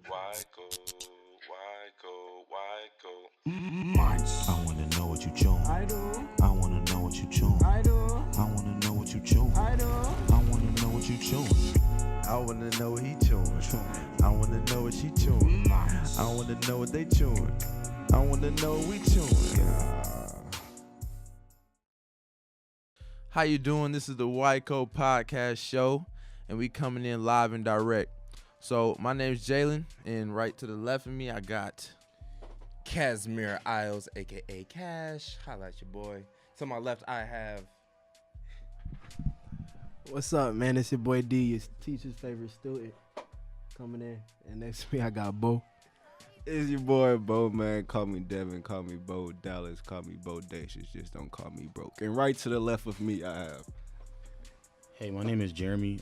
WYCO, WYCO, WYCO. I wanna know what you chewing. I do. I wanna know what you chewing. I do. I wanna know what you chewing. I do. I wanna know what you chewing. I wanna know what he chewing. I wanna know what she chewing. I wanna know what they chewing. I wanna know what we chewing. How you doing? This is the WYCO podcast show, and we coming in live and direct. So my name's Jalen, and right to the left of me, I got Casimir Isles, aka Cash. Holla at your boy. To my left, I have. What's up, man? It's your boy D, your teacher's favorite student, coming in. And next to me, I got Beaux. It's your boy Beaux, man. Call me Devin, call me Beaux Dallas, call me Bodacious. Just don't call me broke. And right to the left of me, I have. Hey, my name is Jeremy.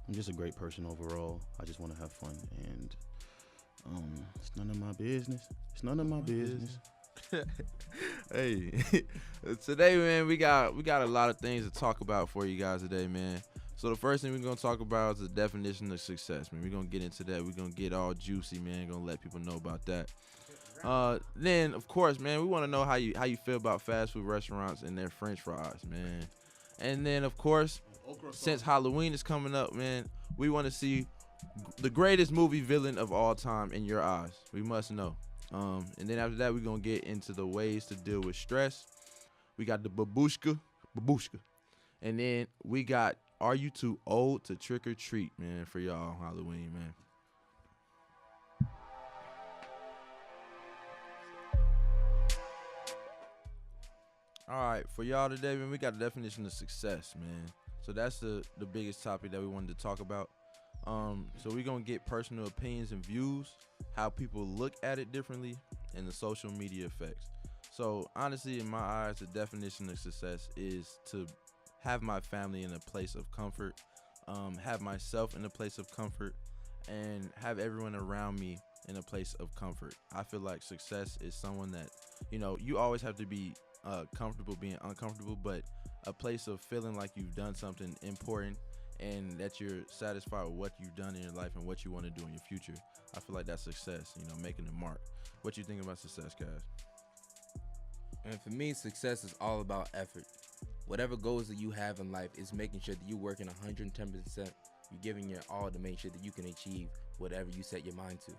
I'm just a great person overall. I just want to have fun, and it's none of my business. It's none of my business. Hey, today, man, we got a lot of things to talk about for you guys today, man. So the first thing we're gonna talk about is the definition of success, man. We're gonna get into that. We're gonna get all juicy, man. Gonna let people know about that. Then, of course, man, we want to know how you feel about fast food restaurants and their French fries, man. And then, of course, since Halloween is coming up, man, we want to see the greatest movie villain of all time in your eyes. We must know. And then after that, we're going to get into the ways to deal with stress. We got the babushka. And then we got, are you too old to trick or treat, man, for y'all Halloween, man. All right, for y'all today, man, we got a definition of success, man. So that's the biggest topic that we wanted to talk about. So we're going to get personal opinions and views, how people look at it differently, and the social media effects. So honestly, in my eyes, the definition of success is to have my family in a place of comfort, have myself in a place of comfort, and have everyone around me in a place of comfort. I feel like success is someone that, you always have to be comfortable being uncomfortable, but a place of feeling like you've done something important and that you're satisfied with what you've done in your life and what you want to do in your future. I feel like that's success, making a mark. What you think about success, guys? And for me, success is all about effort. Whatever goals that you have in life is making sure that you're working 110%. You're giving your all to make sure that you can achieve whatever you set your mind to.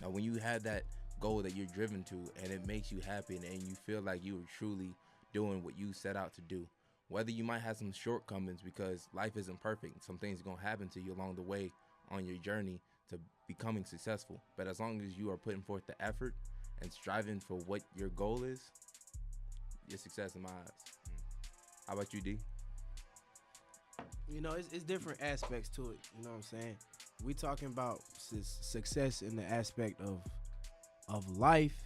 Now, when you have that goal that you're driven to and it makes you happy and you feel like you are truly doing what you set out to do, whether you might have some shortcomings because life isn't perfect, some things are going to happen to you along the way on your journey to becoming successful. But as long as you are putting forth the effort and striving for what your goal is, your success in my eyes. How about you, D? It's different aspects to it. You know what I'm saying? We talking about success in the aspect of life.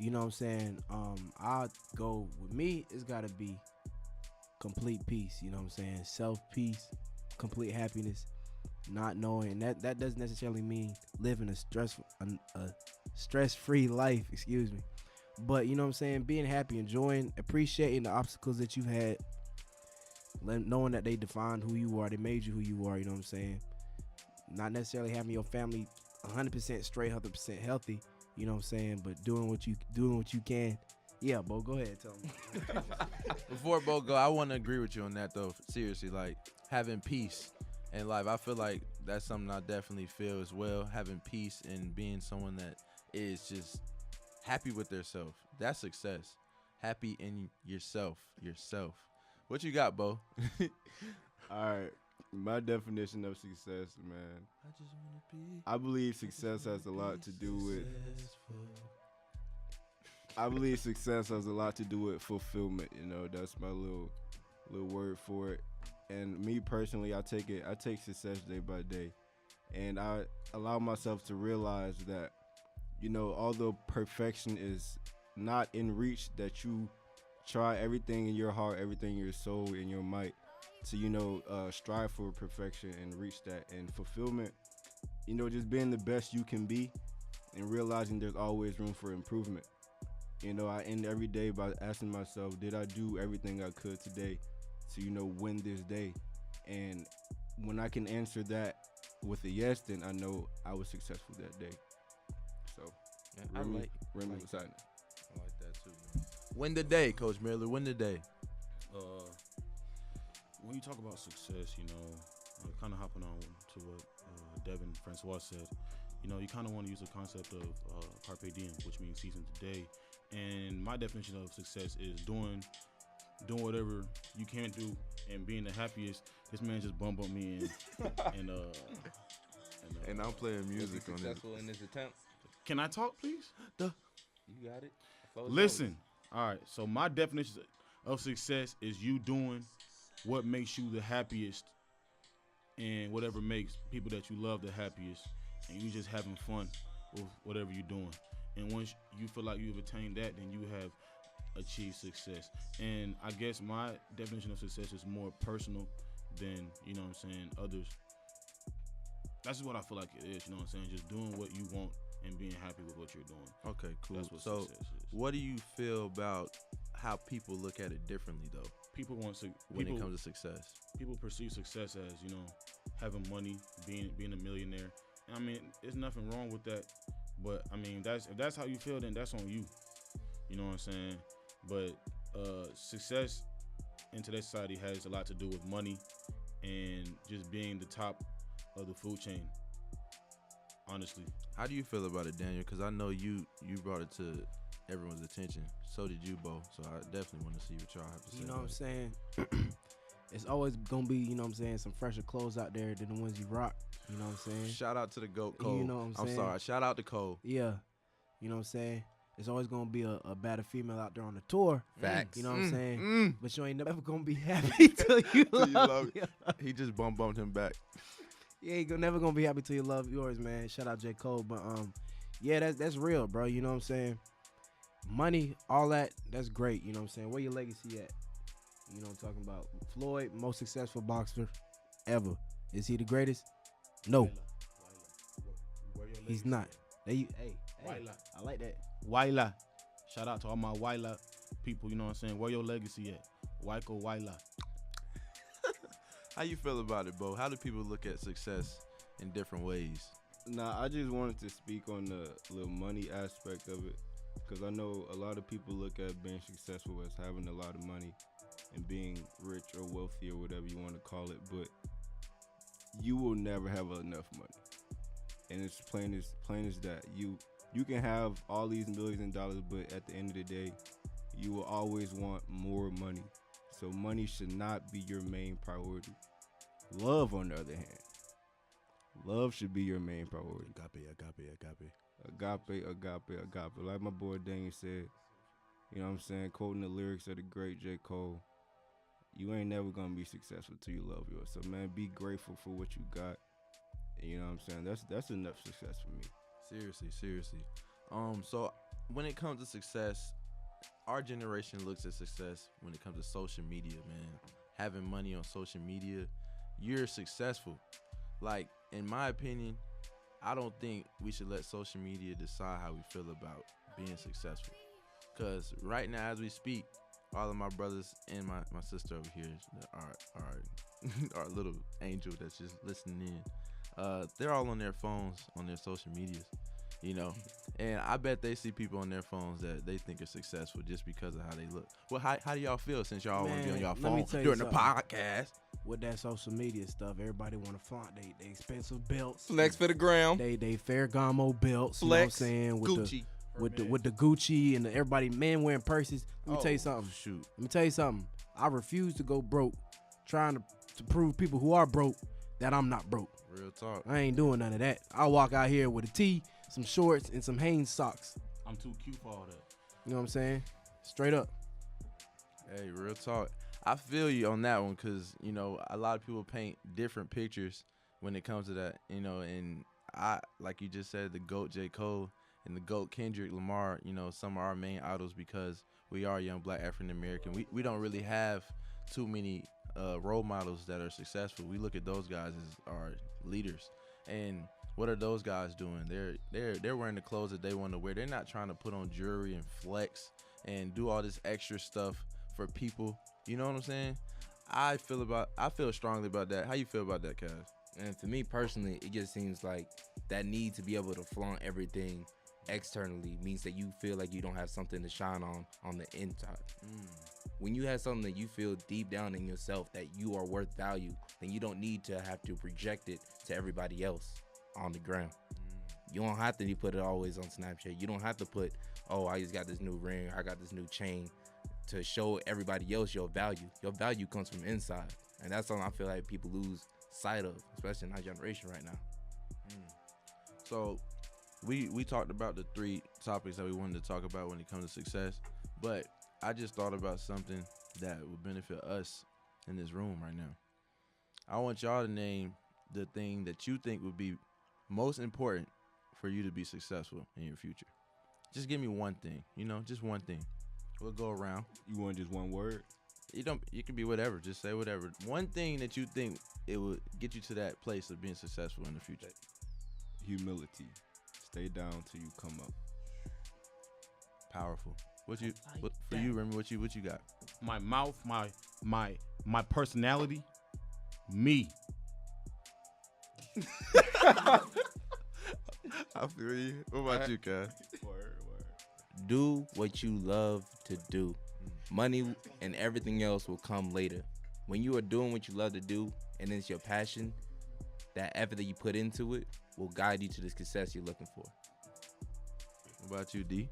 You know what I'm saying? I go with me. It's got to be complete peace. You know what I'm saying? Self-peace, complete happiness. Not knowing that doesn't necessarily mean living a stress-free life. Excuse me. But you know what I'm saying? Being happy, enjoying, appreciating the obstacles that you've had, knowing that they defined who you are, they made you who you are. You know what I'm saying? Not necessarily having your family 100% straight, 100% healthy. You know what I'm saying? But doing what you can. Yeah, Beaux, go ahead, tell me. Before Beaux go, I want to agree with you on that, though. Seriously, like having peace in life. I feel like that's something I definitely feel as well. Having peace and being someone that is just happy with themselves. That's success. Happy in yourself. What you got, Beaux? All right. My definition of success, man. I believe success has a lot to do with. I believe success has a lot to do with fulfillment. That's my little word for it. And me personally, I take success day by day, and I allow myself to realize that, although perfection is not in reach, that you try everything in your heart, everything in your soul, in your might to, strive for perfection and reach that and fulfillment. Just being the best you can be and realizing there's always room for improvement. I end every day by asking myself, did I do everything I could today to, win this day? And when I can answer that with a yes, then I know I was successful that day. So I Remy, like Remy like- was signing. I like that too, man. Win the day, Coach Miller. Win the day. When you talk about success, kind of hopping on to what Devin, Francois said, you kind of want to use the concept of carpe diem, which means seizing today. And my definition of success is doing whatever you can do and being the happiest. This man just bumped me and And I'm playing Was he music on this. successful in this attempt? can I talk, please? You got it. Close Listen, all right. So my definition of success is you doing what makes you the happiest, and whatever makes people that you love the happiest, and you just having fun with whatever you're doing. And once you feel like you've attained that, then you have achieved success. And I guess my definition of success is more personal than, others. That's just what I feel like it is, just doing what you want and being happy with what you're doing. Okay, cool. That's what So, success is. what do you feel about how people look at it differently, though, People want to when it comes to success? people perceive success as having money, being a millionaire. And I mean, there's nothing wrong with that, but I mean, if that's how you feel, then that's on you. You know what I'm saying? But success in today's society has a lot to do with money and just being the top of the food chain. Honestly, How do you feel about it, Daniel? Because I know you brought it to everyone's attention. So did you, Beaux. So I definitely want to see what y'all have to say. You know what I'm about it. saying? It's always gonna be, some fresher clothes out there than the ones you rock. You know what I'm saying? Shout out to the GOAT, Cole. You know what I'm I'm saying? sorry. Shout out to Cole. Yeah. You know what I'm saying? There's always gonna be a better female out there on the tour. Facts. You know what I'm saying? But you ain't never gonna be happy till you Till you love love it. He just bumped him back. Yeah, you never gonna be happy till you love yours, man. Shout out J. Cole. But yeah, that's real, bro. You know what I'm saying? Money, all that's great. You know what I'm saying? Where your legacy at? You know what I'm talking about? Floyd, most successful boxer ever. Is he the greatest? No, he's not. Hey, I like that. Waila. Shout out to all my Waila people. You know what I'm saying? Where your legacy at? WYCO Waila. How you feel about it, Beaux? How do people look at success in different ways? Nah, I just wanted to speak on the little money aspect of it, because I know a lot of people look at being successful as having a lot of money and being rich or wealthy or whatever you want to call it, but you will never have enough money. And it's plain as that. You can have all these millions of dollars, but at the end of the day, you will always want more money. So money should not be your main priority. Love, on the other hand, love should be your main priority. Agape. Like my boy Daniel said, you know what I'm saying, quoting the lyrics of the great J. Cole, you ain't never gonna be successful till you love yours. So man, be grateful for what you got. And you know what I'm saying? That's enough success for me. Seriously. So when it comes to success, our generation looks at success when it comes to social media, man. Having money on social media, you're successful. Like, in my opinion, I don't think we should let social media decide how we feel about being successful. Because right now, as we speak, all of my brothers and my sister over here, our little angel that's just listening in, they're all on their phones, on their social medias, and I bet they see people on their phones that they think are successful just because of how they look. Well, how do y'all feel since y'all want to be on y'all let me phone tell you during the something. podcast? With that social media stuff, everybody want to flaunt they expensive belts. Flex for the gram. They Ferragamo belts. Flex. You know what I'm saying? Gucci. With the Gucci and everybody, men wearing purses. Let me tell you something. Shoot. Let me tell you something. I refuse to go broke, trying to prove people who are broke that I'm not broke. Real talk. I ain't doing none of that. I walk out here with a tee, some shorts, and some Hanes socks. I'm too cute for all that. You know what I'm saying? Straight up. Hey, real talk. I feel you on that one because, a lot of people paint different pictures when it comes to that, and I, like you just said, the GOAT J. Cole and the GOAT Kendrick Lamar, some of our main idols because we are young black African American. We don't really have too many role models that are successful. We look at those guys as our leaders. And what are those guys doing? They're wearing the clothes that they want to wear. They're not trying to put on jewelry and flex and do all this extra stuff for people. You know what I'm saying? I feel strongly about that. How you feel about that, Cass? And for me personally, it just seems like that need to be able to flaunt everything externally means that you feel like you don't have something to shine on the inside. When you have something that you feel deep down in yourself that you are worth value, then you don't need to have to project it to everybody else on the ground. You don't have to put it always on Snapchat. You don't have to put, oh, I just got this new ring, I got this new chain, to show everybody else your value. Your value comes from inside. And that's something I feel like people lose sight of, especially in our generation right now. So we talked about the 3 topics that we wanted to talk about when it comes to success, but I just thought about something that would benefit us in this room right now. I want y'all to name the thing that you think would be most important for you to be successful in your future. Just give me one thing, just one thing. We'll go around. You want just one word? You can be whatever. Just say whatever. One thing that you think it would get you to that place of being successful in the future. Humility. Stay down till you come up. Powerful. What for you, Remy? What you got? My mouth, my personality, me. I feel you. What about you, Kai? Do what you love to do. Money and everything else will come later. When you are doing what you love to do and it's your passion, that effort that you put into it will guide you to the success you're looking for. What about you, D?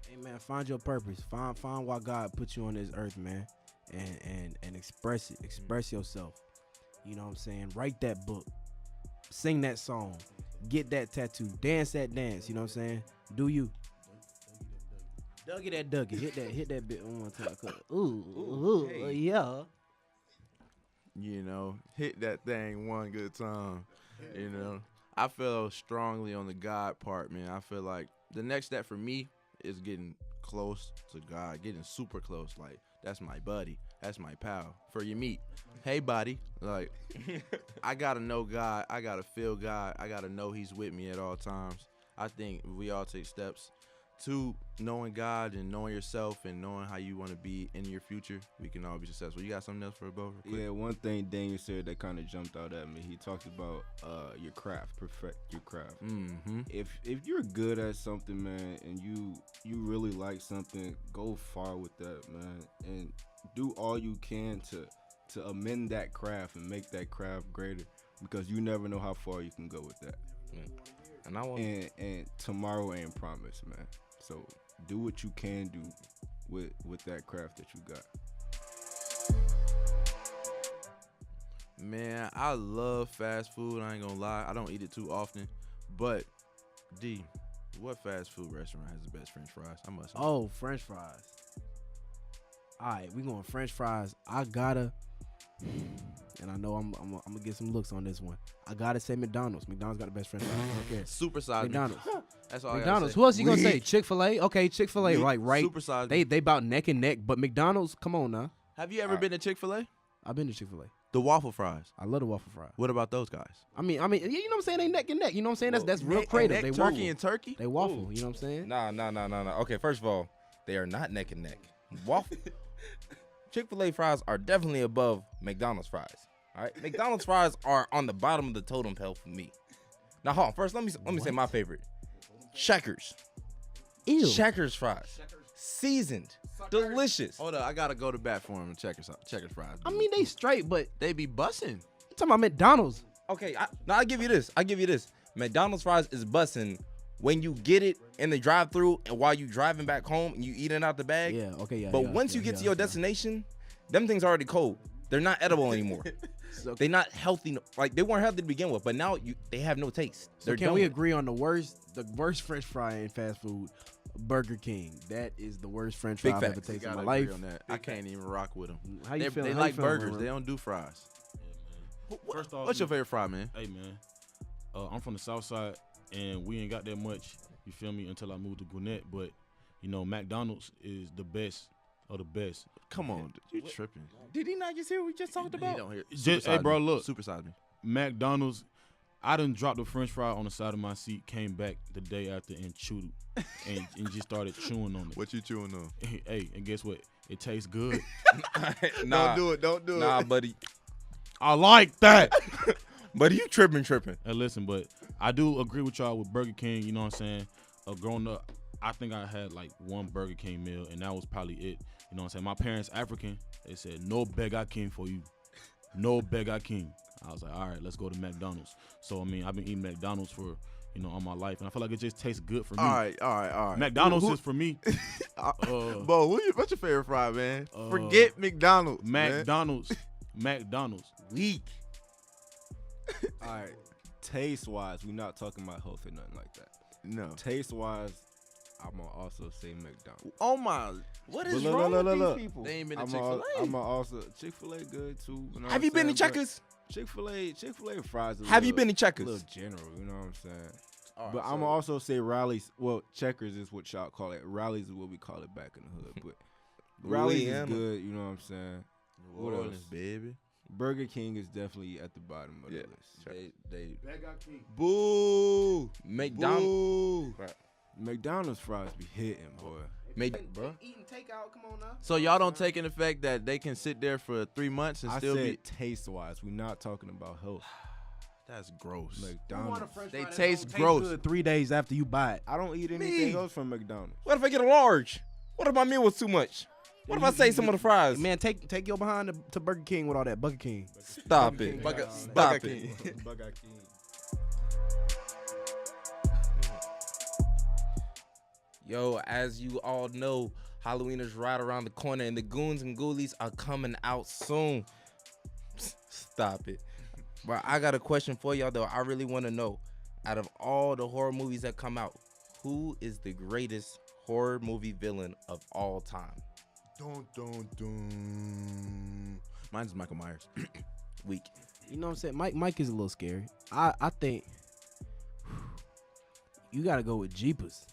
Hey man, find your purpose. Find why God put you on this earth, man, and express it. Express yourself. You know what I'm saying? Write that book. Sing that song. Get that tattoo. Dance that dance. You know what I'm saying? Do you? Dougie that Dougie. Hit that bit one more time. Yeah. Hit that thing one good time. I feel strongly on the God part, man. I feel like the next step for me is getting close to God, getting super close. Like, that's my buddy. That's my pal. For you meet, hey, buddy. Like, I got to know God. I got to feel God. I got to know he's with me at all times. I think if we all take steps to knowing God and knowing yourself and knowing how you want to be in your future, we can all be successful. You got something else for Beaux? Yeah, one thing Daniel said that kind of jumped out at me. He talked about your craft, perfect your craft. Mm-hmm. If you're good at something, man, and you really like something, go far with that, man, and do all you can to amend that craft and make that craft greater, because you never know how far you can go with that. And I want and tomorrow ain't promised, man. So do what you can do with that craft that you got. Man, I love fast food. I ain't gonna lie. I don't eat it too often. But, D, what fast food restaurant has the best French fries? I must know. Oh, French fries. All right, we going French fries. I gotta, and I know I'm gonna get some looks on this one. I gotta say McDonald's. McDonald's got the best French fries. I don't care. Super size McDonald's. That's all McDonald's. I gotta say. Who else you gonna say? Chick-fil-A. Okay, Chick-fil-A. Right. Super size. They about neck and neck. But McDonald's, come on now. Have you ever been to Chick-fil-A? I've been to Chick-fil-A. The waffle fries. I love the waffle fries. What about those guys? I mean, you know what I'm saying? They neck and neck. You know what I'm saying? That's real creative. They turkey waffle. and turkey. They waffle. You know what I'm saying? Nah. Okay, first of all, they are not neck and neck. Waffle. Chick-fil-A fries are definitely above McDonald's fries. All right, McDonald's fries are on the bottom of the totem pole for me. Now, hold on. First, let me say my favorite. Checkers. Ew. Checkers fries. Seasoned. Delicious. Hold up, I gotta go to bat for them. Checkers fries. I mean, they straight, but they be bussin'. I'm talking about McDonald's. Okay, I'll give you this. McDonald's fries is bussin' when you get it in the drive-thru and while you driving back home and you eating out the bag. Yeah, okay, yeah. But once you get to your destination, them things are already cold. They're not edible anymore. They're not healthy. Like, they weren't healthy to begin with, but now they have no taste. So can we agree on the worst French fry in fast food? Burger King. That is the worst French fry I've ever tasted in my life. On that. I can't even rock with them. How you feeling? They like burgers. They don't do fries. Yeah, man. First off, what's your favorite fry, man? Hey, man. I'm from the South Side, and we ain't got that much, you feel me, until I moved to Gwinnett. But, McDonald's is the best of the best. Come on. You tripping. Did he not just hear what we just talked about? He don't hear. Hey, bro, look. Supersize me. McDonald's, I done dropped the French fry on the side of my seat, came back the day after and chewed it, and just started chewing on it. What you chewing on? Hey, and guess what? It tastes good. Nah, don't do it. Nah, buddy. I like that. But you tripping. Hey, listen, but I do agree with y'all with Burger King. You know what I'm saying? Growing up, I think I had like one Burger King meal, and that was probably it. You know what I'm saying? My parents African. They said no Burger King for you, no Burger King. I was like, all right, let's go to McDonald's. So I mean, I've been eating McDonald's for all my life, and I feel like it just tastes good for me. All right. McDonald's is for me. Bo, what's your favorite fry, man? Forget McDonald's. McDonald's. Weak. All right, taste wise, we're not talking about health or nothing like that. No. Taste wise, I'm gonna also say McDonald's. Oh my. What is But wrong with look. these people? They ain't been to I'm Chick-fil-A. gonna also Chick-fil-A good too. You know Have what you I'm been to saying? But Checkers? Chick-fil-A fries. Have you been to A Checkers? little general, you know what I'm saying? All right, But I'm gonna also say Rallies. Well, Checkers is what y'all call it. Rallies is what we call it back in the hood. But Rallies is Louisiana. good, you know what I'm saying? New What Orleans, else? baby. Burger King is definitely at the bottom of Yeah. the list. They Burger King. boo. McDonald's. Boo. McDonald's fries be hitting, boy. Bro. Eating takeout, come on now. So y'all don't take in the fact that they can sit there for 3 months and I still said be. taste wise. We're not talking about health. That's gross. McDonald's. They taste gross. Good 3 days after you buy it. I don't eat anything else from McDonald's. What if I get a large? What if my meal was too much? What if I say some of the fries? Man, take your behind to Burger King with all that Burger King. Stop it. Stop it. Burger King. Yo, as you all know, Halloween is right around the corner, and the goons and ghoulies are coming out soon. Stop it. But I got a question for y'all, though. I really want to know, out of all the horror movies that come out, who is the greatest horror movie villain of all time? Mine's Michael Myers. Weak. You know what I'm saying? Mike is a little scary. I think you gotta go with Jeepers.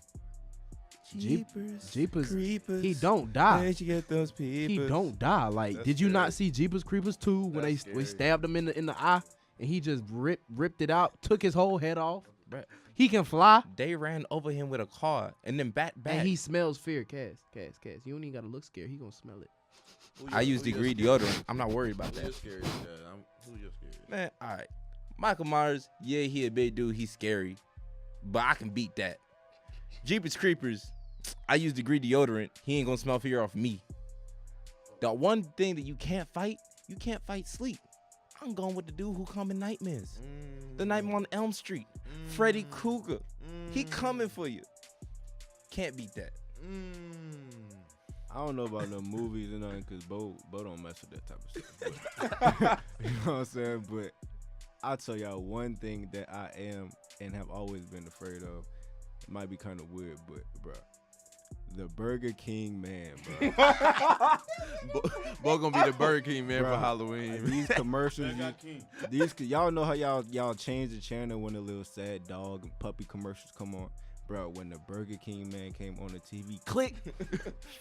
Jeepers. Creepers. He don't die. Where'd you get those He peepers? don't die. Like, That's did you not scary. see Jeepers Creepers 2 when That's we scary. stabbed him in the eye and he just ripped it out, took his whole head off? Bruh. He can fly They ran over him with a car and then back. and he smells fear. Cass. You don't even gotta look scared. He gonna smell it. I use degree deodorant. I'm not worried about Who that. you're scared of? Who you're scared of? Man, all right. Michael Myers, yeah, he a big dude. He's scary. But I can beat that. Jeepers Creepers, I use degree deodorant. He ain't gonna smell fear off me. The one thing that you can't fight sleep. I'm going with the dude who come in nightmares. The Nightmare on Elm Street. Freddy Krueger. He coming for you. Can't beat that. I don't know about no movies and nothing because Beaux don't mess with that type of stuff. But, you know what I'm saying? But I'll tell y'all one thing that I am and have always been afraid of. It might be kind of weird, but bro, the Burger King man, bro. Bo gonna be the Burger King man Bruh, for Halloween. These commercials, Burger King. y'all know how y'all change the channel when the little sad dog and puppy commercials come on. Bro, when the Burger King man came on the TV, click,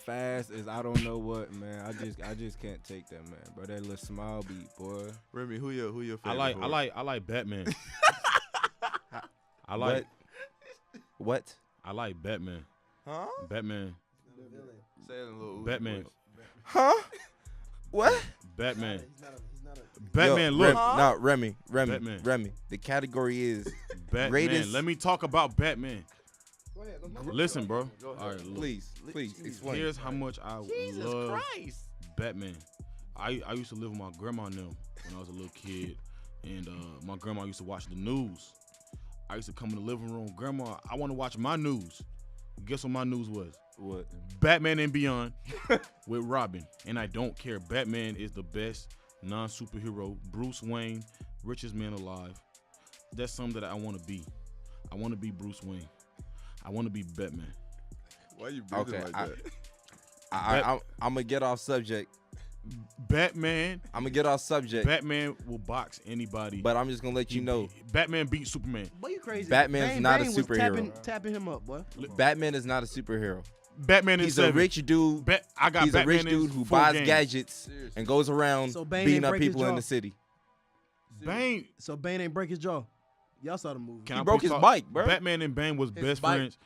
fast as I don't know what, man. I just can't take that, man, bro. That little smile beat, boy. Remy, who your favorite? I like Batman. I like What? I like Batman. Huh? Batman. Say it in a little Batman. voice. Huh? What? Batman. Yo, Batman. Look. Remy. Batman. Remy. The category is Batman. greatest- Let me talk about Batman. Listen, bro. Go ahead. All right, look. please explain. Here's how much I love Batman. I used to live with my grandma and them when I was a little kid, and my grandma used to watch the news. I used to come in the living room, Grandma, I want to watch my news. Guess what my news was? What? Batman and Beyond with Robin, and I don't care. Batman is the best non-superhero. Bruce Wayne, richest man alive. That's something that I want to be. I want to be Bruce Wayne. I want to be Batman. Why you breathing Okay, like that? I'm gonna get off subject. Batman will box anybody. But I'm just gonna let you know, Batman beat Superman. Boy, you crazy. Batman's not a was superhero. Tapping him up, boy. Batman is not a superhero. Batman is He's a rich dude. I got He's Batman a rich in dude who 4 buys games. gadgets and goes around So Bane beating ain't up break his people in jaw? the city. Bane. So Bane ain't break his jaw. Y'all saw the movie. Can He I broke please his talk? bike, bro. Batman and Bane was best bike. friends.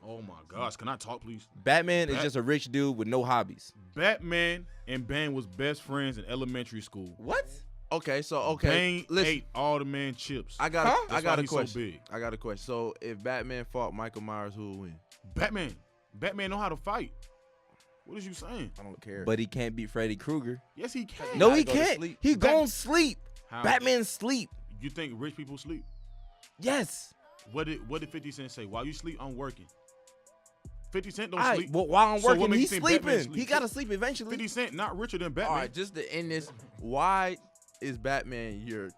Oh my gosh, can I talk, please? Batman is just a rich dude with no hobbies. Batman and Bane was best friends in elementary school. What? Okay, so Bane listen. ate all the man chips. I got That's a why he's so question. big. I got a question. So if Batman fought Michael Myers, who would win? Batman know how to fight. What is you saying? I don't care. But he can't beat Freddy Krueger. Yes, he can. No, gotta he go to can't. sleep. He gon' sleep. How? Batman sleep. You think rich people sleep? Yes. What did 50 Cent say? While you sleep, I'm working. 50 Cent don't All right, sleep. well, while I'm So what working, makes he's you think Batman sleeping. sleep? He gotta sleep eventually. 50 Cent not richer than Batman. All right, just to end this, why is Batman your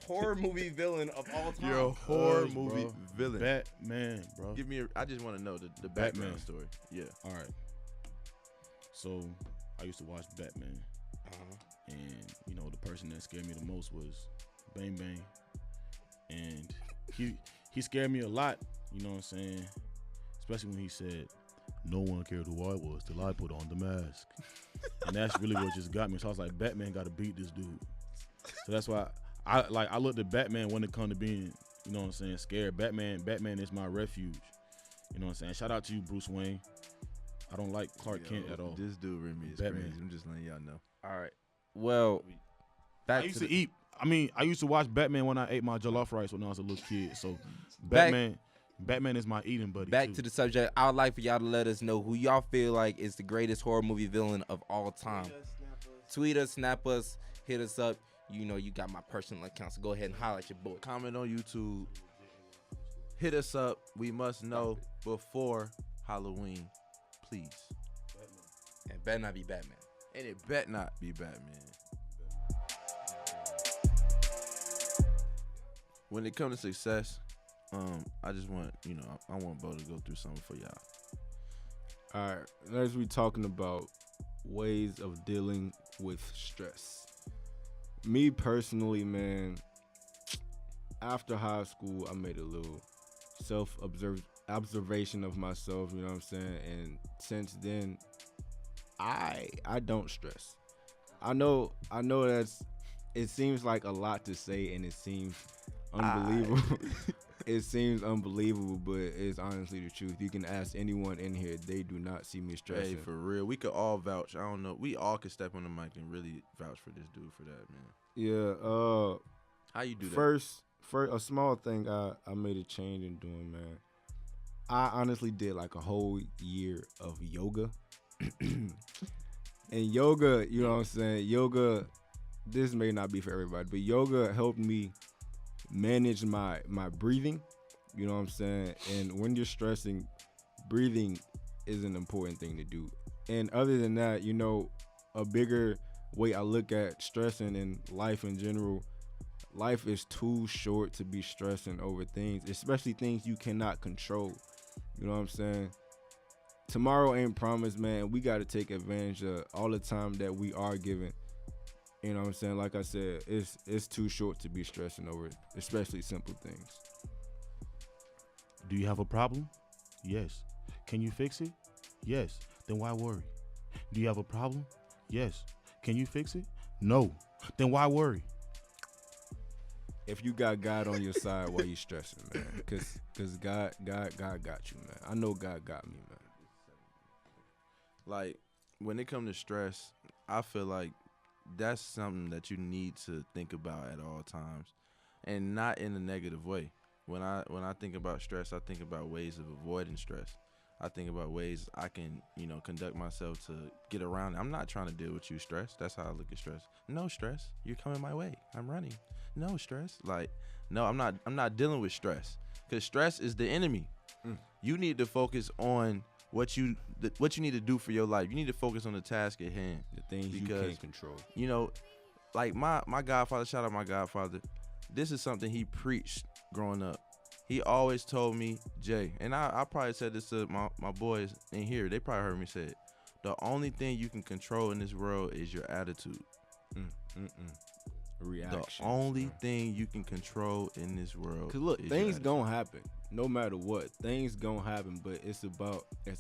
Horror movie villain of all time. your horror Cuz, movie bro, villain? Batman, bro. Give me. I just want to know the Batman. background story. Yeah. All right. So I used to watch Batman, and you know the person that scared me the most was Bang Bang, and he scared me a lot. You know what I'm saying? Especially when he said, "No one cared who I was till I put on the mask," and that's really what just got me. So I was like, Batman got to beat this dude. So that's why I looked at Batman when it come to being, you know what I'm saying, scared. Batman is my refuge. You know what I'm saying? Shout out to you, Bruce Wayne. I don't like Clark Kent at all. This dude Remy is Batman. crazy. I'm just letting y'all know. All right. Well, I used to eat. I used to watch Batman when I ate my jollof rice when I was a little kid. So Back- Batman is my eating buddy. Back too. to the subject. I would like for y'all to let us know who y'all feel like is the greatest horror movie villain of all time. Tweet us, snap us, hit us up. You know you got my personal account, so go ahead and highlight your boy. Comment on YouTube. Hit us up. We must know before Halloween, please. And better not be Batman. And it bet not be Batman. When it comes to success, I just want, I want Beaux to go through something for y'all. All right, let's be talking about ways of dealing with stress. Me personally, man, after high school, I made a little observation of myself, you know what I'm saying? And since then, I don't stress. I know it seems like a lot to say and it seems unbelievable. It seems unbelievable, but it's honestly the truth. You can ask anyone in here, they do not see me stressing. Hey, for real, we could all vouch. I don't know. We all could step on the mic and really vouch for this dude for that, man. Yeah, How you do that? First, a small thing I made a change in doing, man. I honestly did like a whole year of yoga. And yoga, you know what I'm saying? Yoga, this may not be for everybody, but yoga helped me manage my breathing. You know what I'm saying? And when you're stressing, breathing is an important thing to do. And other than that, you know, a bigger way I look at stressing and life in general, life is too short to be stressing over things, especially things you cannot control. You know what I'm saying? Tomorrow ain't promised, man. We got to take advantage of all the time that we are given. You know what I'm saying? Like I said, it's too short to be stressing over, especially simple things. Do you have a problem? Yes. Can you fix it? Yes. Then why worry? Do you have a problem? Yes. Can you fix it? No. Then why worry? If you got God on your side while you stressing, man, because God got you, man. I know God got me, man. Like, when it comes to stress, I feel like that's something that you need to think about at all times, and not in a negative way. When I think about stress, I think about ways of avoiding stress. I think about ways I can, conduct myself to get around it. I'm not trying to deal with you stress. That's how I look at stress. No stress. You're coming my way. I'm running. No stress. Like, no, I'm not dealing with stress, because stress is the enemy. You need to focus on what you need to do for your life. You need to focus on the task at hand. The things you can't control. Like my godfather, shout out my godfather. This is something he preached growing up. He always told me, Jay, and I probably said this to my boys in here. They probably heard me say it. The only thing you can control in this world is your attitude. Reaction. The only thing you can control in this world. Cause look, is things your gonna happen, no matter what. Things gonna happen, but it's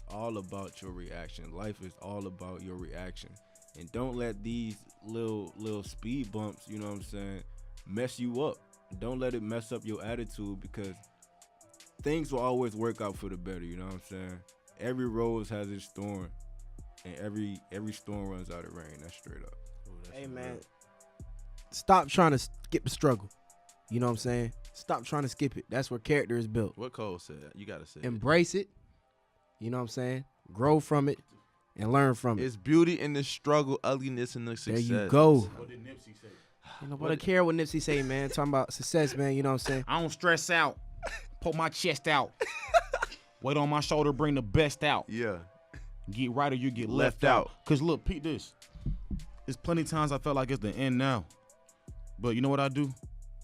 all about your reaction. Life is all about your reaction, and don't let these little speed bumps, you know what I'm saying, mess you up. Don't let it mess up your attitude, because things will always work out for the better. You know what I'm saying? Every rose has its thorn, and every storm runs out of rain. That's straight up. Hey man, Stop trying to skip the struggle. You know what I'm saying? Stop trying to skip it. That's where character is built. What Cole said. You gotta say. Embrace it. You know what I'm saying? Grow from it and learn from it. It's beauty in the struggle, ugliness in the There success. you go. What did Nipsey say? You know, but I care what Nipsey say, man. Talking about success, man. You know what I'm saying? I don't stress out. Pull my chest out. Weight on my shoulder, bring the best out. Yeah. Get right or you get Left left out. Cause look, Pete, this. There's plenty of times I felt like it's the end now. But you know what I do?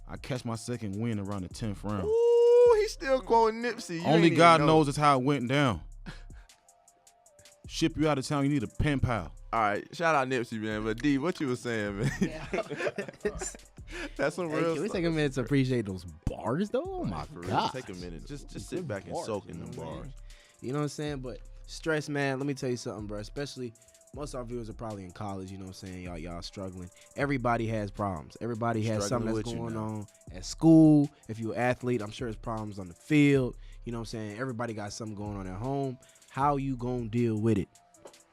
I catch my second win around the 10th round. Ooh, he's still quoting Nipsey. You Only ain't God even know. knows it's how it went down. Ship you out of town, you need a pen pal. All right, shout out Nipsey, man. But D, what you was saying, man? That's some Hey, real can we stuff. take a minute to appreciate those bars, though? Oh, my For real, God. take a minute. Just sit back and soak in them bars. You know what I'm saying? But stress, man, let me tell you something, bro. Especially most of our viewers are probably in college, you know what I'm saying? Y'all struggling. Everybody has problems. Everybody has something Struggling that's with you going now. on at school. If you're an athlete, I'm sure there's problems on the field. You know what I'm saying? Everybody got something going on at home. How you gonna deal with it?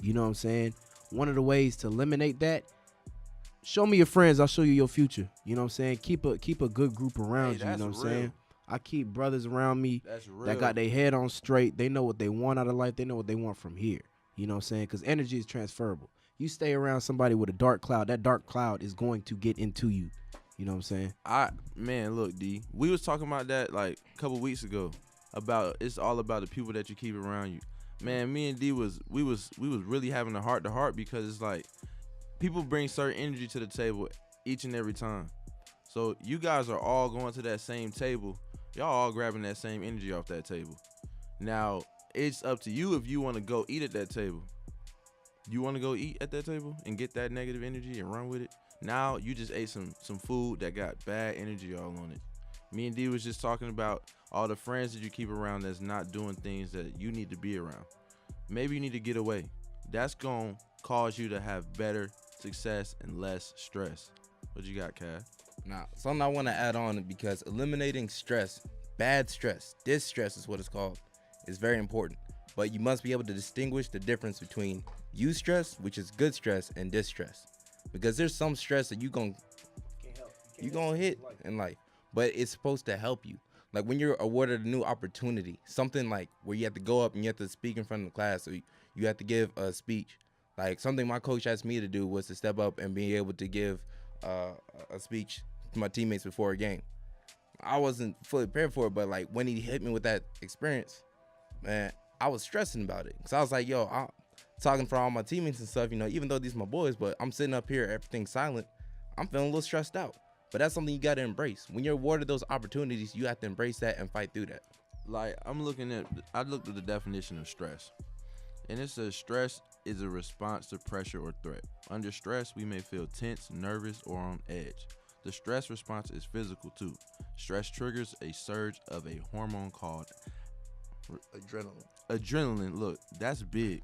You know what I'm saying? One of the ways to eliminate that, show me your friends, I'll show you your future. You know what I'm saying? Keep a good group around you, you that's know what I'm real. saying? I keep brothers around me That's real. that got their head on straight. They know what they want out of life. They know what they want from here. You know what I'm saying? Because energy is transferable. You stay around somebody with a dark cloud, that dark cloud is going to get into you. You know what I'm saying? Man, look, D. We was talking about that like a couple weeks ago. About it's all about the people that you keep around you. Man, me and D was really having a heart to heart because it's like people bring certain energy to the table each and every time. So you guys are all going to that same table. Y'all all grabbing that same energy off that table. Now, it's up to you if you want to go eat at that table. You want to go eat at that table and get that negative energy and run with it? Now, you just ate some food that got bad energy all on it. Me and D was just talking about all the friends that you keep around that's not doing things that you need to be around. Maybe you need to get away. That's going to cause you to have better success and less stress. What you got, Cav? Now, something I want to add on because eliminating stress, bad stress, distress is what it's called, is very important. But you must be able to distinguish the difference between eustress, which is good stress, and distress. Because there's some stress that you gonna hit in life, but it's supposed to help you. Like when you're awarded a new opportunity, something like where you have to go up and you have to speak in front of the class, or you have to give a speech. Like something my coach asked me to do was to step up and be able to give a speech to my teammates before a game. I wasn't fully prepared for it, but like when he hit me with that experience, man, I was stressing about it. Cause I was like, yo, I'm talking for all my teammates and stuff, you know, even though these are my boys, but I'm sitting up here, everything's silent. I'm feeling a little stressed out. But that's something you got to embrace. When you're awarded those opportunities, you have to embrace that and fight through that. Like I looked at the definition of stress, and it says stress is a response to pressure or threat. Under stress, we may feel tense, nervous, or on edge. The stress response is physical too. Stress triggers a surge of a hormone called adrenaline. Look, that's big.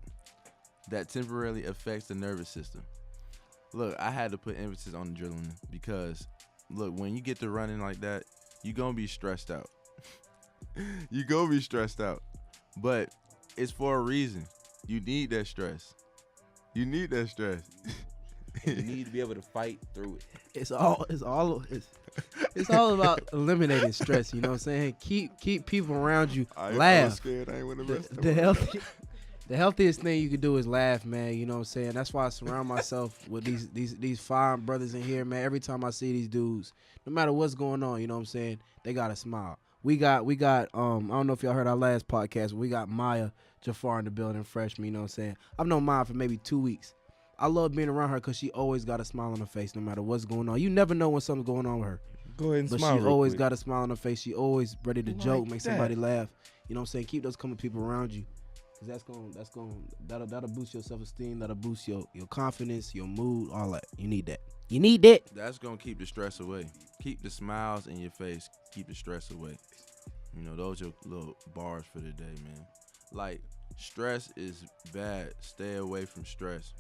That temporarily affects the nervous system. Look, I had to put emphasis on adrenaline because, look, when you get to running like that, you're going to be stressed out. You're going to be stressed out. But it's for a reason. You need that stress. You need that stress. You need to be able to fight through it. It's all about eliminating stress, you know what I'm saying? Keep people around you. Laugh. Scared. I ain't want to mess The healthiest thing you can do is laugh, man. You know what I'm saying? That's why I surround myself with these fine brothers in here, man. Every time I see these dudes, no matter what's going on, you know what I'm saying? They got a smile. We got I don't know if y'all heard our last podcast, but we got Maya Jafar in the building, freshman, you know what I'm saying? I've known Maya for maybe 2 weeks. I love being around her because she always got a smile on her face no matter what's going on. You never know when something's going on with her. Go ahead and But smile. she always got a smile on her face. She always ready to joke, Like make that. somebody laugh. You know what I'm saying? Keep those coming people around you. Cause that'll boost your self-esteem, that'll boost your confidence, your mood, all that. You need that. You need that. That's going to keep the stress away. Keep the smiles in your face. Keep the stress away. You know, those are little bars for the day, man. Like, stress is bad. Stay away from stress.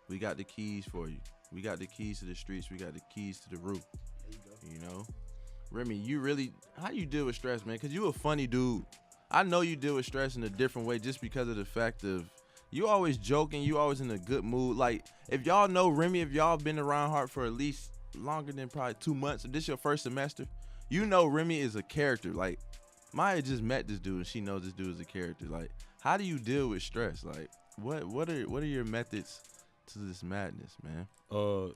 We got the keys for you. We got the keys to the streets. We got the keys to the roof. You know? Remy, how you deal with stress, man? Because you a funny dude. I know you deal with stress in a different way just because of the fact of you always joking, you always in a good mood. Like, if y'all know Remy, if y'all been around Hart for at least longer than probably 2 months, and this your first semester, you know Remy is a character. Like, Maya just met this dude, and she knows this dude is a character. Like, how do you deal with stress? Like, what are your methods to this madness, man?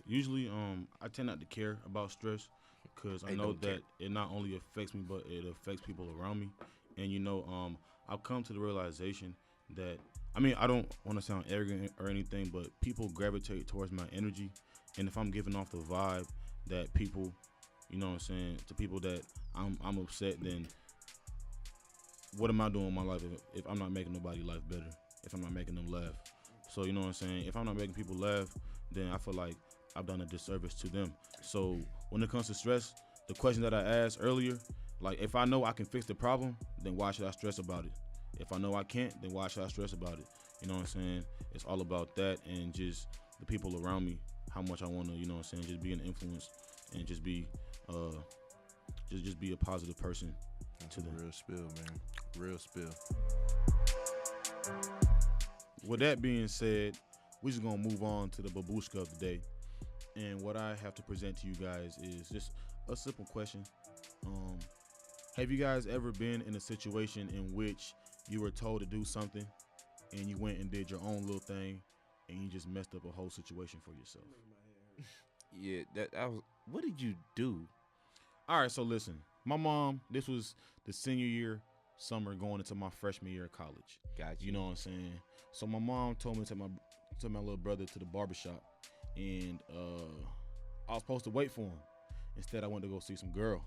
Usually, I tend not to care about stress because I know that it not only affects me, but it affects people around me. And I've come to the realization that, I don't want to sound arrogant or anything, but people gravitate towards my energy. And if I'm giving off the vibe that people, to people that I'm upset, then what am I doing in my life if I'm not making nobody's life better, if I'm not making them laugh? So, if I'm not making people laugh, then I feel like I've done a disservice to them. So when it comes to stress, the question that I asked earlier, like, if I know I can fix the problem, then why should I stress about it? If I know I can't, then why should I stress about it? You know what I'm saying? It's all about that and just the people around me, how much I want to, just be an influence and just be just be a positive person to them. Real spill, man. Real spill. With that being said, we're just going to move on to the babushka of the day. And what I have to present to you guys is just a simple question. Have you guys ever been in a situation in which you were told to do something and you went and did your own little thing and you just messed up a whole situation for yourself? Yeah, what did you do? All right, so listen. My mom, this was the senior year, summer, going into my freshman year of college. Gotcha. You know what I'm saying? So my mom told me to take my little brother to the barbershop, and I was supposed to wait for him. Instead, I went to go see some girl,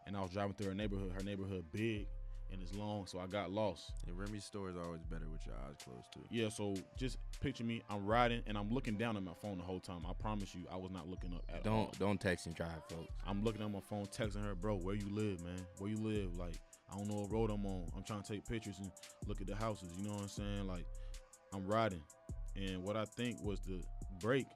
and I was driving through her neighborhood. Her neighborhood big and it's long, so I got lost. And Remy's story is always better with your eyes closed too. Yeah, so just picture me, I'm riding and I'm looking down at my phone the whole time. I promise you, I was not looking up at all. Don't text and drive, folks. I'm looking at my phone, texting her, bro, where you live, man? Where you live? Like, I don't know what road I'm on. I'm trying to take pictures and look at the houses. You know what I'm saying? Like, I'm riding, and what I think was the brake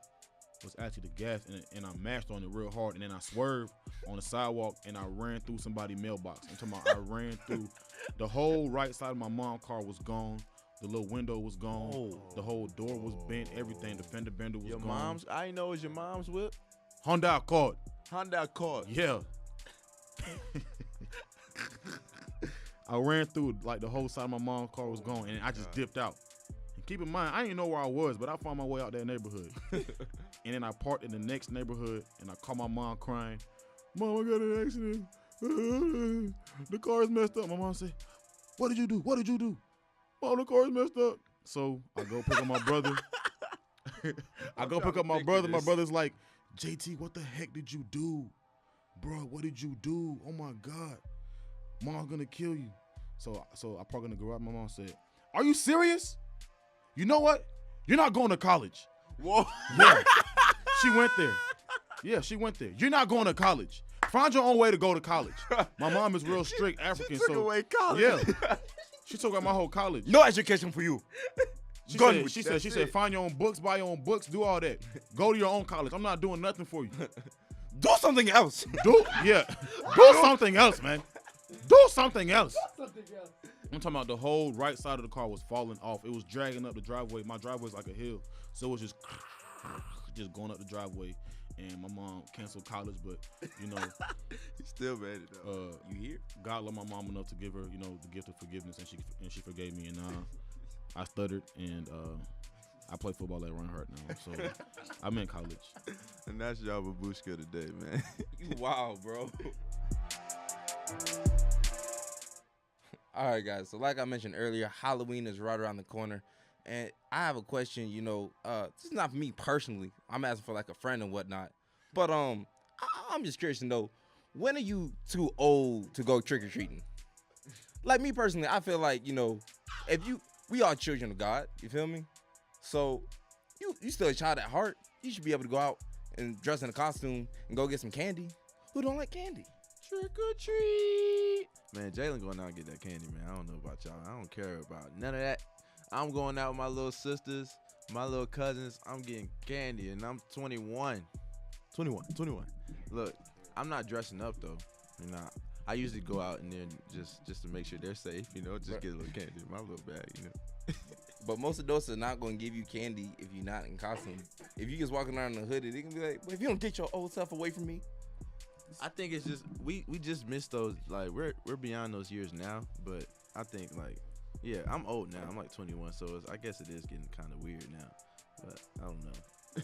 was actually the gas, and I mashed on it real hard, and then I swerved on the sidewalk, and I ran through somebody's mailbox. I'm talking about I ran through the whole right side of my mom's car was gone. The little window was gone. Oh. The whole door was bent. Everything. The fender bender was Your gone. mom's? I didn't know it was your mom's whip. Honda Accord. Honda Accord. Yeah. I ran through, like, the whole side of my mom's car was gone, and I just dipped out. And keep in mind, I didn't know where I was, but I found my way out that neighborhood. And then I parked in the next neighborhood, and I called my mom crying. Mom, I got an accident. The car's messed up. My mom said, what did you do? What did you do? Mom, the car's messed up. So I go pick up my brother. I go pick up my brother. My brother's like, JT, what the heck did you do? Bro, what did you do? Oh, my God. Mom's going to kill you. So I parked in the garage. My mom said, are you serious? You know what? You're not going to college. Whoa. Yeah. She went there. Yeah, she went there. You're not going to college. Find your own way to go to college. My mom is real strict African. She took away college. Yeah. She took out my whole college. No education for you. She said, find your own books, buy your own books, do all that. Go to your own college. I'm not doing nothing for you. Do something else. Do something else, man. Do something else. I'm talking about the whole right side of the car was falling off. It was dragging up the driveway. My driveway's like a hill. So it was just going up the driveway. And my mom canceled college, but, you know. He still made it, though. You hear? God loved my mom enough to give her, you know, the gift of forgiveness, and she forgave me. And I stuttered, and I play football at Reinhardt now. So I'm in college. And that's y'all babushka today, man. You wild, bro. All right, guys. So like I mentioned earlier, Halloween is right around the corner. And I have a question, you know, this is not for me personally. I'm asking for like a friend and whatnot. But I'm just curious to know, when are you too old to go trick-or-treating? Like me personally, I feel like, you know, we are children of God, you feel me? So you still a child at heart. You should be able to go out and dress in a costume and go get some candy. Who don't like candy? Trick or treat. Man, Jalen going out and get that candy, man. I don't know about y'all. I don't care about none of that. I'm going out with my little sisters, my little cousins. I'm getting candy, and I'm 21. 21. Look, I'm not dressing up, though. You know, I usually go out and then just to make sure they're safe, you know, just get a little candy in my little bag, you know. But most adults are not going to give you candy if you're not in costume. If you just walking around in a hoodie, they can be like, well, if you don't get your old self away from me. I think it's just we just missed those. Like we're beyond those years now, but I think like I'm old now. I'm like 21, so I guess it is getting kind of weird now. But I don't know.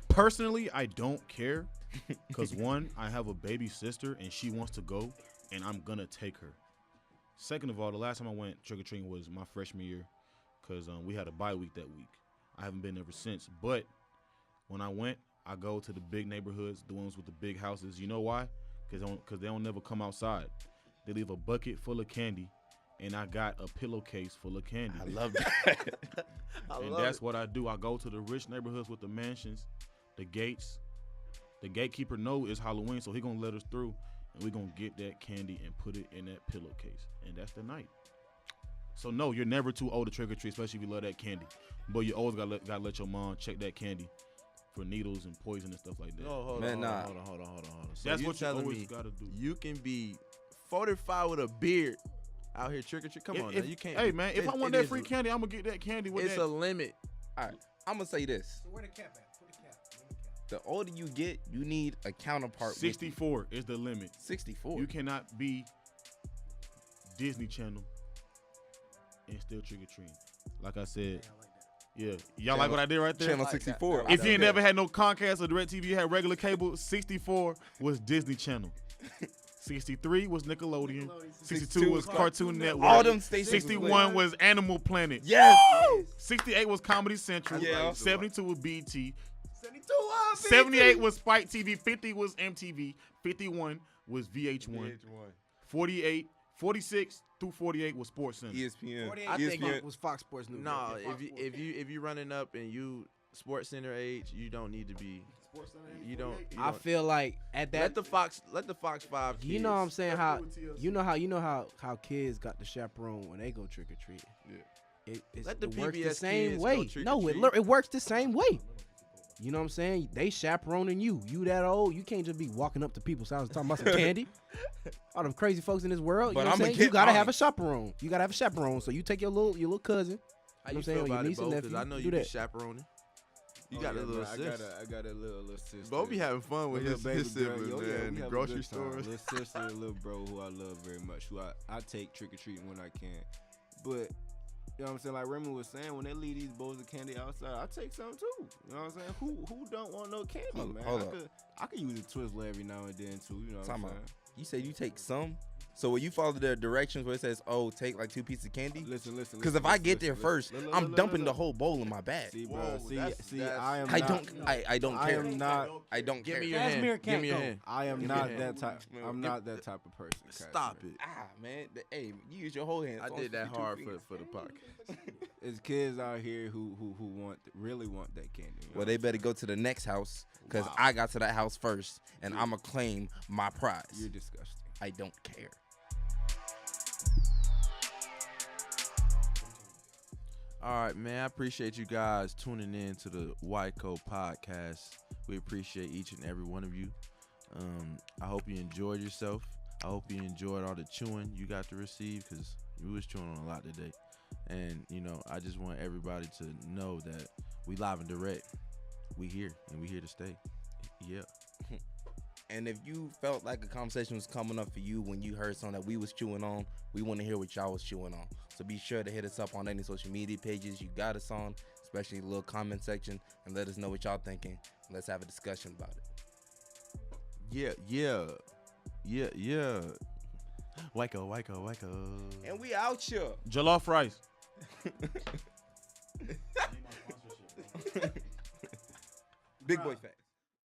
Personally, I don't care because one, I have a baby sister and she wants to go, and I'm gonna take her. Second of all, the last time I went trick or treating was my freshman year because we had a bye week that week. I haven't been ever since. But when I went, I go to the big neighborhoods, the ones with the big houses. You know why? Because they don't never come outside. They leave a bucket full of candy, and I got a pillowcase full of candy. I love that. And that's what I do. I go to the rich neighborhoods with the mansions, the gates. The gatekeeper know it's Halloween, so he gonna let us through, and we gonna get that candy and put it in that pillowcase, and that's the night. So no, you're never too old to trick or treat, especially if you love that candy. But you always gotta let your mom check that candy for needles and poison and stuff like that. No, hold on. So That's you what you telling always me gotta do. you can be 45 with a beard out here trick or treat. Come on, now. You can't. Hey man, if I want that free candy, I'm gonna get that candy with It's that. a limit. All right, I'm going to say this. So where the cap at? Put the cap. The older you get, you need a counterpart. 64 is the limit. 64. You cannot be Disney Channel and still trick or treating. Like I said, yeah. Y'all like what I did right there? Channel 64. If you ain't never had no Comcast or DirecTV, you had regular cable, 64 was Disney Channel. 63 was Nickelodeon. 62 was Cartoon Network. All them stations. 61 was Animal Planet. Yes. 68 was Comedy Central. Yeah. 72 was BT. 72 78 was Spike TV. 50 was MTV. 51 was VH1. 48, 46 through 48 was Sports Center. ESPN. I think it was Fox Sports News. No, if you running up and you Sports Center age, you don't need to be. You don't. I feel like at that let the Fox 5. you know what I'm saying, how kids got the chaperone when they go trick or treat. Yeah. It the works the PBS same kids way. go trick or No, treat. it works the same way. You know what I'm saying? They chaperoning you. You that old, you can't just be walking up to people's houses talking about some candy. All them crazy folks in this world. But You know what I'm I'ma saying? get You gotta mine. have a chaperone. You gotta have a chaperone. So you take your little cousin. How You know you what I'm saying? feel Or your about it, niece and Beaux? Because nephew, I know do you be that. chaperoning. You Oh, got yeah, a little bro, sis. I got a little sister. Beaux be having fun with Little his girl. siblings, Yo, yeah, man. we The have a grocery good time. stores. Little sister, a little bro who I love very much. Who I take trick or treating when I can. But you know what I'm saying? Like Remy was saying, when they leave these bowls of candy outside, I take some too. You know what I'm saying? Who don't want no candy, man? hold up. I could use a Twizzler every now and then too. You know what I'm Time out. saying? You said you take some. So will you follow the directions where it says, "Oh, take like 2 pieces of candy"? Listen. Because if I get there first, I'm dumping the whole bowl in my bag. See, bro. Whoa, See, that's- I am. I not, don't. I don't I care. am not. I don't Give care. me your Casimir hand. Give can't me your go. hand. I am Give me not your that hand. type. I'm not that type of person. Stop Casimir. it. Man. Hey, you use your whole hand. I It's did that only 52 hard fingers. for the podcast. It's kids out here who really want that candy. You know Well, they better go to the next house because Wow. I got to that house first, and I'ma claim my prize. You're disgusting. I don't care. All right, man. I appreciate you guys tuning in to the WYCO podcast. We appreciate each and every one of you. I hope you enjoyed yourself. I hope you enjoyed all the chewing you got to receive because we was chewing on a lot today. And, you know, I just want everybody to know that we live and direct. We here, and we here to stay. Yeah. And if you felt like a conversation was coming up for you when you heard something that we was chewing on, we want to hear what y'all was chewing on. So be sure to hit us up on any social media pages you got us on, especially the little comment section, and let us know what y'all thinking. Let's have a discussion about it. Yeah. WYCO. And we out here. Jollof rice. Big boy fat.